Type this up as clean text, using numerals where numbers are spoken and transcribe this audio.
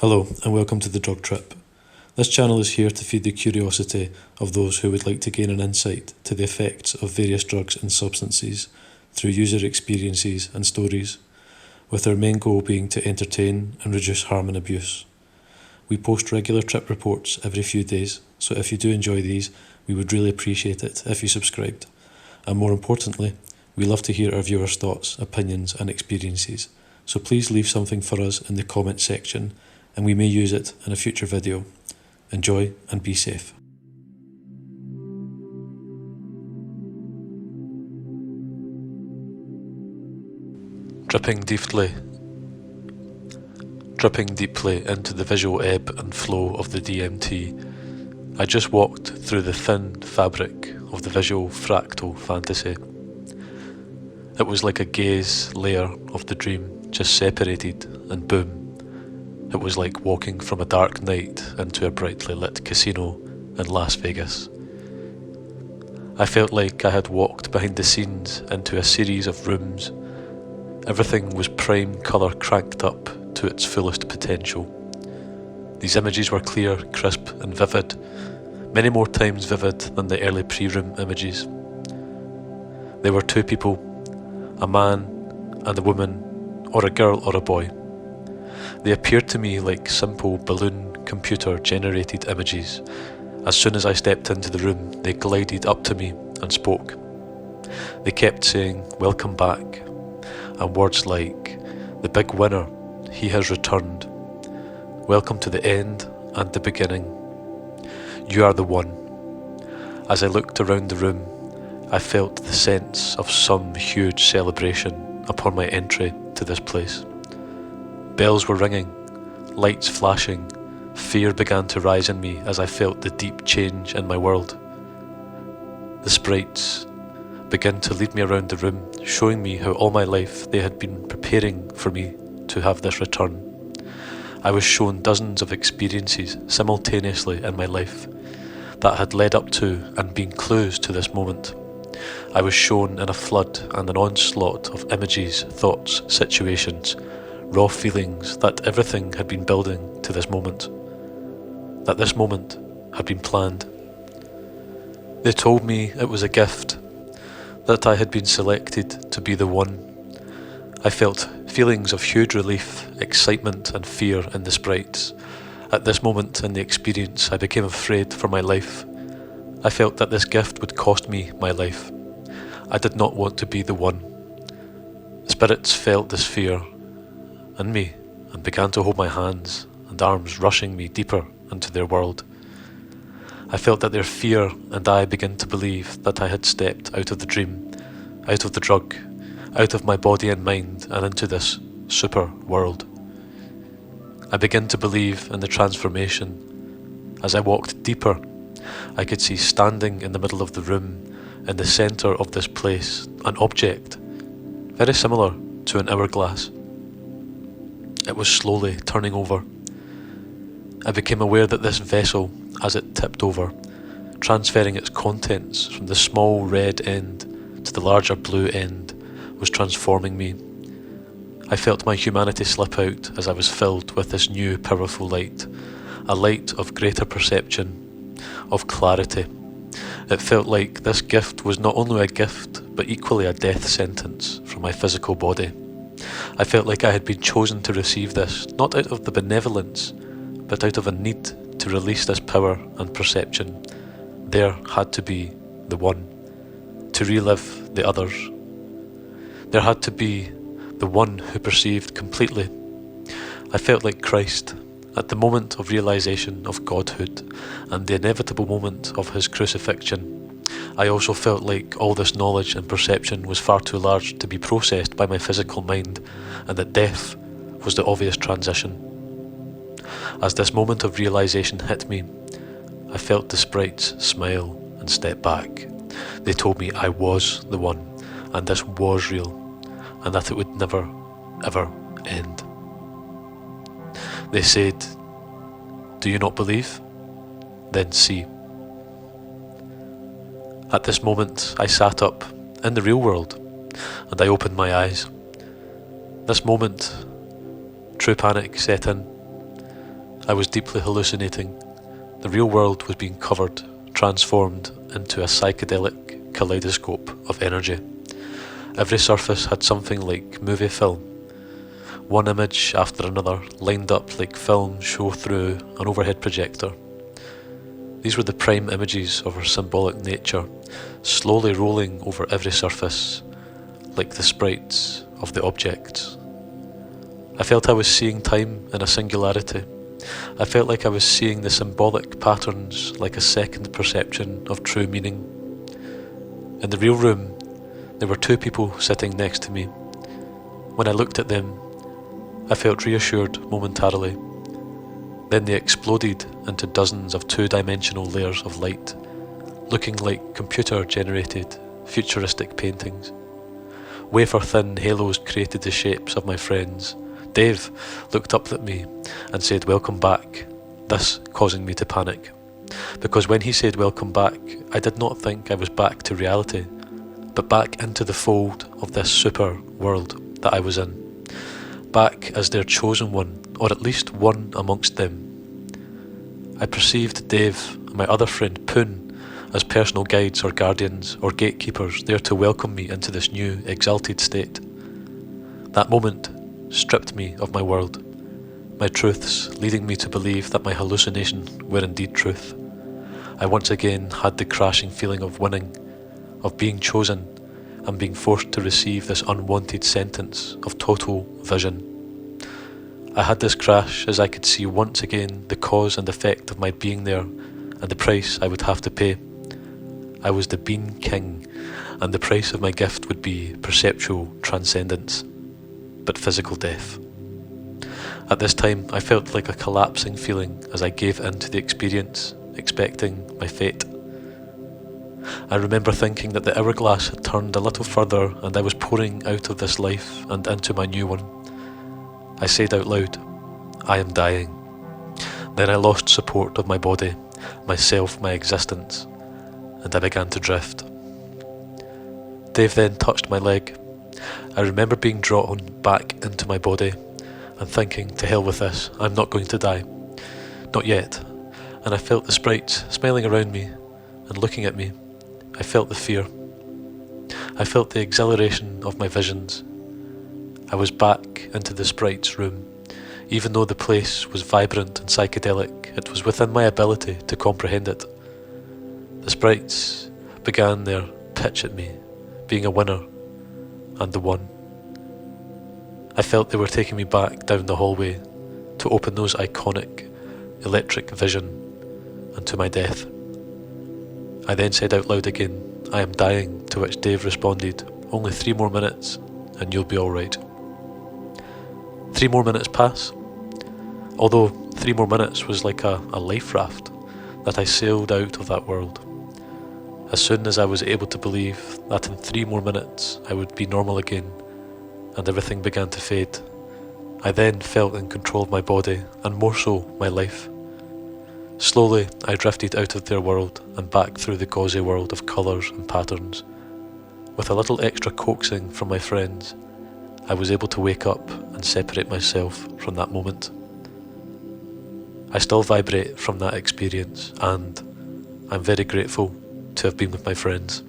Hello and welcome to The Drug Trip. This channel is here to feed the curiosity of those who would like to gain an insight to the effects of various drugs and substances through user experiences and stories, with our main goal being to entertain and reduce harm and abuse. We post regular trip reports every few days, so if you do enjoy these, we would really appreciate it if you subscribed. And more importantly, we love to hear our viewers' thoughts, opinions and experiences, so please leave something for us in the comment section and we may use it in a future video. Enjoy and be safe. Dripping deeply into the visual ebb and flow of the DMT, I just walked through the thin fabric of the visual fractal fantasy. It was like a gaze layer of the dream just separated and boom. It was like walking from a dark night into a brightly lit casino in Las Vegas. I felt like I had walked behind the scenes into a series of rooms. Everything was prime colour cranked up to its fullest potential. These images were clear, crisp and vivid, many more times vivid than the early pre-room images. There were two people, a man and a woman, or a girl or a boy. They appeared to me like simple balloon computer-generated images. As soon as I stepped into the room, they glided up to me and spoke. They kept saying, "Welcome back," and words like, "The big winner, he has returned. Welcome to the end and the beginning. You are the one." As I looked around the room, I felt the sense of some huge celebration upon my entry to this place. Bells were ringing, lights flashing, fear began to rise in me as I felt the deep change in my world. The sprites began to lead me around the room, showing me how all my life they had been preparing for me to have this return. I was shown dozens of experiences simultaneously in my life that had led up to and been clues to this moment. I was shown in a flood and an onslaught of images, thoughts, situations, raw feelings that everything had been building to this moment, that this moment had been planned. They told me it was a gift, that I had been selected to be the one. I felt feelings of huge relief, excitement and fear in the sprites. At this moment in the experience, I became afraid for my life. I felt that this gift would cost me my life. I did not want to be the one. The spirits felt this fear in me and began to hold my hands and arms, rushing me deeper into their world. I felt that their fear and I began to believe that I had stepped out of the dream, out of the drug, out of my body and mind and into this super world. I began to believe in the transformation. As I walked deeper, I could see standing in the middle of the room, in the centre of this place, an object very similar to an hourglass. It was slowly turning over. I became aware that this vessel, as it tipped over, transferring its contents from the small red end to the larger blue end, was transforming me. I felt my humanity slip out as I was filled with this new powerful light, a light of greater perception, of clarity. It felt like this gift was not only a gift, but equally a death sentence from my physical body. I felt like I had been chosen to receive this, not out of the benevolence, but out of a need to release this power and perception. There had to be the one, to relive the others. There had to be the one who perceived completely. I felt like Christ at the moment of realization of Godhood and the inevitable moment of his crucifixion. I also felt like all this knowledge and perception was far too large to be processed by my physical mind, and that death was the obvious transition. As this moment of realization hit me, I felt the sprites smile and step back. They told me I was the one, and this was real, and that it would never, ever end. They said, "Do you not believe? Then see." At this moment, I sat up in the real world, and I opened my eyes. This moment, true panic set in. I was deeply hallucinating. The real world was being covered, transformed into a psychedelic kaleidoscope of energy. Every surface had something like movie film. One image after another lined up like film show through an overhead projector. These were the prime images of our symbolic nature, slowly rolling over every surface, like the sprites of the objects. I felt I was seeing time in a singularity. I felt like I was seeing the symbolic patterns like a second perception of true meaning. In the real room, there were two people sitting next to me. When I looked at them, I felt reassured momentarily. Then they exploded into dozens of two-dimensional layers of light, looking like computer-generated, futuristic paintings. Wafer-thin halos created the shapes of my friends. Dave looked up at me and said, "Welcome back," this causing me to panic. Because when he said welcome back, I did not think I was back to reality, but back into the fold of this super world that I was in. Back as their chosen one, or at least one amongst them. I perceived Dave and my other friend Poon as personal guides or guardians or gatekeepers there to welcome me into this new, exalted state. That moment stripped me of my world, my truths leading me to believe that my hallucination were indeed truth. I once again had the crashing feeling of winning, of being chosen, and being forced to receive this unwanted sentence of total vision. I had this crash as I could see once again the cause and effect of my being there and the price I would have to pay. I was the Bean King, and the price of my gift would be perceptual transcendence, but physical death. At this time, I felt like a collapsing feeling as I gave in to the experience, expecting my fate. I remember thinking that the hourglass had turned a little further and I was pouring out of this life and into my new one. I said out loud, "I am dying." Then I lost support of my body, myself, my existence, and I began to drift. Dave then touched my leg. I remember being drawn back into my body and thinking, to hell with this, I'm not going to die. Not yet. And I felt the sprites smiling around me and looking at me. I felt the fear. I felt the exhilaration of my visions. I was back into the sprites' room. Even though the place was vibrant and psychedelic, it was within my ability to comprehend it. The sprites began their pitch at me, being a winner and the one. I felt they were taking me back down the hallway to open those iconic electric vision and to my death. I then said out loud again, "I am dying," to which Dave responded, "Only 3 more minutes and you'll be alright." 3 more minutes pass. Although 3 more minutes was like a life raft that I sailed out of that world. As soon as I was able to believe that in 3 more minutes I would be normal again and everything began to fade, I then felt in control of my body and more so my life. Slowly I drifted out of their world and back through the gauzy world of colours and patterns. With a little extra coaxing from my friends, I was able to wake up and separate myself from that moment. I still vibrate from that experience and I'm very grateful to have been with my friends.